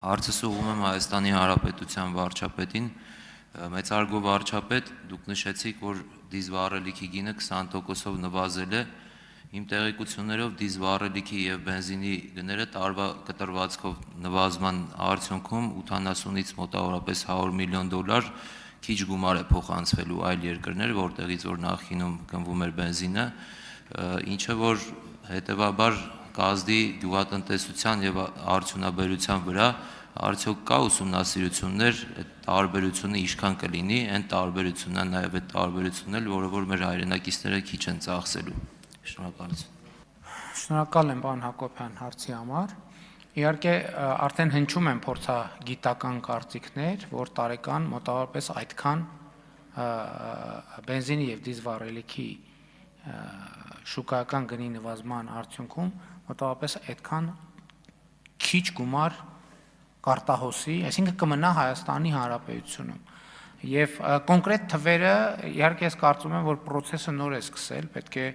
Հարցս ուղղում եմ Հայաստանի Հանրապետության վարչապետին, մեծարգո վարչապետ, դուք նշեցիք, որ դիզվառելիքի գինը 20%-ով նվազել է, իմ տեղեկություններով դիզվառելիքի և բենզինի գները տարվա կտրվածքով նվազման արդյունքում 80-ից մոտավորապես $100 միլիոն քիչ գումար է փոխանցվելու այլ երկրներ, որտեղից որ նախկինում գնվում էր բենզինը, ինչը որ հետևաբար կազդի գյուղատնտեսության և արդյունաբերության վրա արդյոք կա ուսումնասիրություններ, այդ տարբերությունը ինչքան կլինի, այն տարբերությունն է նաև այդ տարբերությունն էլ, որը որ մեր հայրենակիցները քիչ են ծախսելու։ Շնորհակալություն։ Շնորհակալ եմ պարոն Հակոբյան հարցի համար։ Իհարկե արդեն հնչում են փորձագիտական կարծիքներ, որ տարեկան մոտավորապես այդքան բենզինի և դիզվառելիքի շուկայական գնի նվազման արդյունքում մոտավորապես այդքան քիչ գումար կարտահոսի, այսինքն կմնա Հայաստանի Հանրապետությունում։ Եվ կոնկրետ թվերը, իհարկե ես կարծում եմ, որ process-ը նոր է սկսել, պետք է,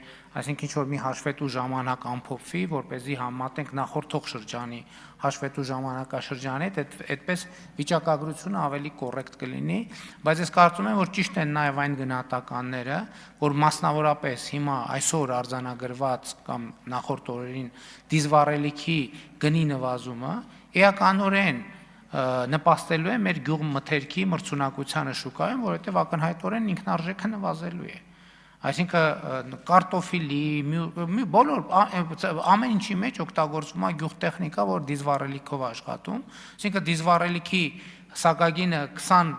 այսինքն ինչ-որ մի հաշվետու ժամանակ ամփոփվի, որպեսզի համատենք նախորդող շրջանի հաշվետու ժամանակաշրջանի հետ, այդպես վիճակագրությունը ավելի կոռեկտ կլինի, բայց ես կարծում եմ, որ ճիշտ են նաև այն գնահատականները, որ մասնավորապես հիմա այսօր արձանագրված կամ նախորդ օրերին դիզվառելիքի գնի նվազումը էականորեն նպաստելու է մեր գյուղմթերքի մրցունակությանը շուկայում, որովհետև ակնհայտորեն ինքնարժեքը նվազելու է։ Այսինքն կարտոֆիլի, բոլոր ամեն ինչի մեջ օգտագործվում է գյուղտեխնիկա, որ դիզվառելիքով աշխատում, այսինքն դիզվառելիքի սակագինը 20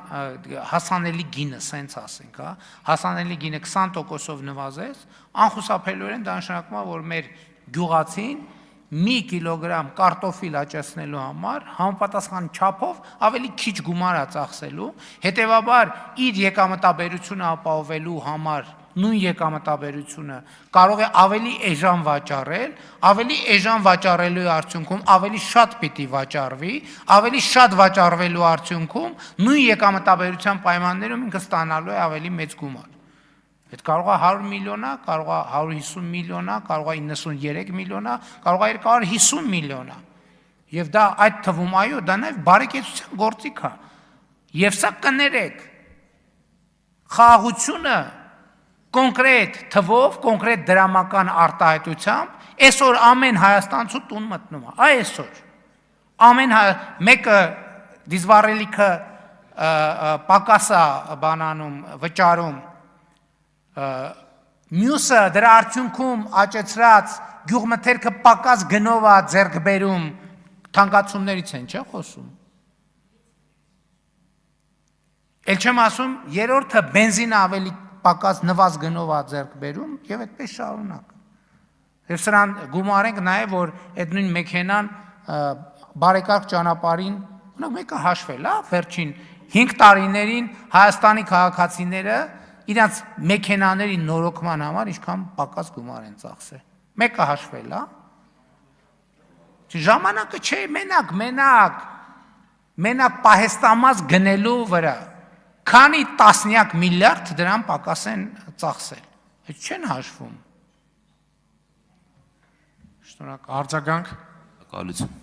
հասանելի գինը, սենց ասենք, հասանելի գինը 20%-ով նվազեց, անխուսափելիորեն դա նշանակում է, որ մեր գյուղացին մի կիլոգրամ կարտոֆիլ աճեցնելու համար համապատասխան չափով ավելի քիչ գումար է ծախսելու, հետևաբար իր եկամտաբերությունը ապահովելու համար նույն եկամտաբերությունը կարող է ավելի էժան վաճառել, ավելի էժան վաճառելու արդյունքում ավելի շատ պիտի վաճառվի, ավելի շատ վաճառվելու արդյունքում նույն եկամտաբերության պայմաններում ինքը ստանալու է ավելի մեծ գումար։ Այդ կարող է 100 միլիոն, կարող է 150 միլիոն, կարող է 93 միլիոն, կարող է 250 միլիոն։ Եվ դա այդ թվում, այո, դա նաև բարեկեցության գործիք է։ Եվ սա կներեք, խաղաղությունը կոնկրետ թվով, կոնկրետ դրամական արտահայտությամբ այսօր ամեն հայաստանցու տուն մտնում է, այսօր։ Ամեն մեկը դիզվառելիքը պակաս է բանանում, վճարում, մյուսը դրա արդյունքում աճեցրած գյուղմթերքը պակաս գնով է ձեռք բերում, թանկացումներից են, չէ՞ խոսում։ Էլ չեմ ասում, երրորդը բենզինը ավելի պակաս նվազ գնով է ձեռք բերում եւ այդպես շարունակ։ Եվ սրան գումարենք նաեւ, որ այդ նույն մեքենան բարեկարգ ճանապարհին, օրինակ մեկը հաշվել, վերջին 5 տարիներին Հայաստանի քաղաքացիները իրանց մեքենաների նորոգման համար ինչքան պակաս գումար են ծախսել։ Մեկը հաշվել, ժամանակը չէ մենակ պահեստամազ գնելու վրա, քանի տասնյակ միլիարդ դրամ պակաս են ծախսել, այդ չեն հաշվում։ Շնորհակալ, արձագանք։ Շնորհակալություն։